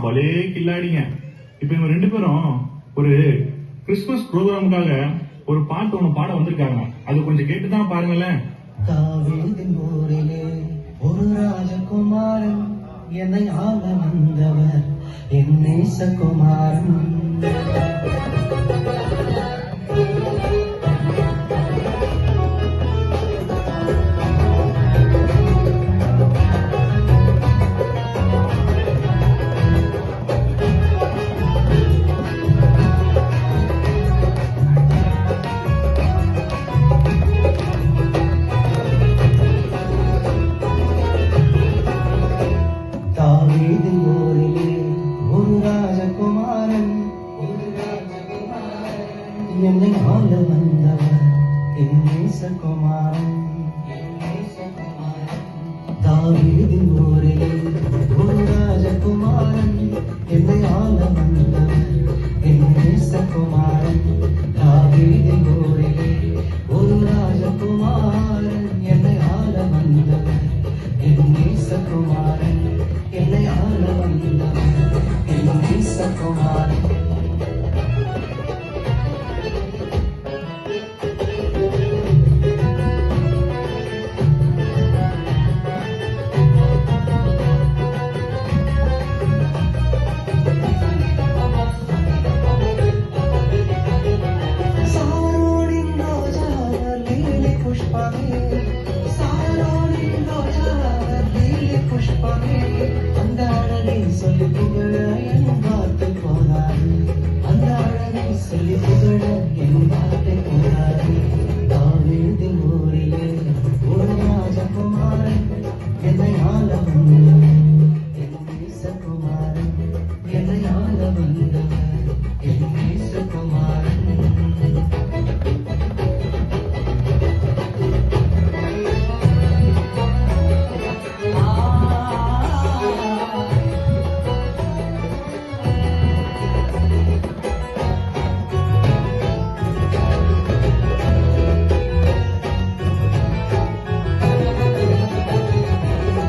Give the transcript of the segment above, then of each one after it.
பலே கில்லாடிங்க. இப்ப இவங்க 2 பேரும் ஒரு கிறிஸ்துமஸ் ப்ரோக்ராமுக்காக ஒரு பாட்டு ஒண்ணு பாட வந்திருக்காங்க. அது கொஞ்சம் கேட்டுதான் பாருங்களேன். தாவீதின் ஊரிலே ஒரு ராஜகுமாரன், என்னை ஆள வந்தவர் என் நேசகுமாரன். தாவீதின் ஊரிலே ஒரு ராஜகுமாரன், என்னை ஆள வந்தவர் என் நேசகுமாரன். தாவீதின் ஊரிலே ஒரு ராஜகுமாரன், என்னை ஆள வந்தவர் என் நேசகுமாரன். தாவீதின் ஊரிலே ஒரு ராஜகுமாரன், என்னை ஆள வந்தவர் என் நேசகுமாரன். என்னை ஆள வந்தவர் என் நேசகுமாரன். சாரோனின் ரோஜா லீலி புஷ்பமே, சாரோனின் ரோஜா லீலி புஷ்பமே, அந்த அழகை சொல்லி புகழ என் வார்த்தை போதாது, அந்த அழகை சொல்லி புகழ என் வார்த்தை போதாது. தாவீதின் ஊரிலே ஒரு ராஜகுமாரன், என்னை ஆள வந்தவர் என் நேசகுமாரன். என்னை ஆள வந்தவர் என் நேசகுமாரன்.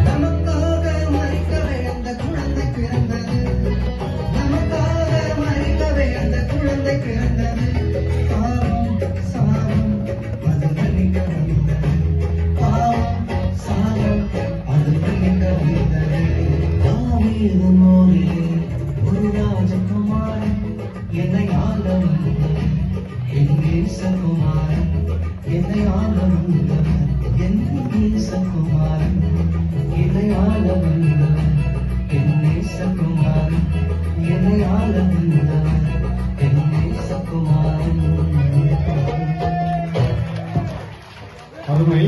நமக்காக மரிக்கவே அந்த குழந்தை பிறந்தது, நமக்காக மரிக்கவே அந்த குழந்தை பிறந்தது. பாவம் சாபம் அது மன்னிக்க வந்தது, பாவம் சாபம் அது மன்னிக்க வந்தது. தாவீதின் ஊரிலே ஒரு ராஜகுமாரன், என்னை ஆள வந்தவர் என் நேசகுமாரன். என்னை ஆள வந்தவர் என் நேசகுமாரன். என்னை ஆள வந்தவர் என் நேசகுமாரன். என்னை ஆள வந்தவர் என் நேசகுமாரன். அருமை.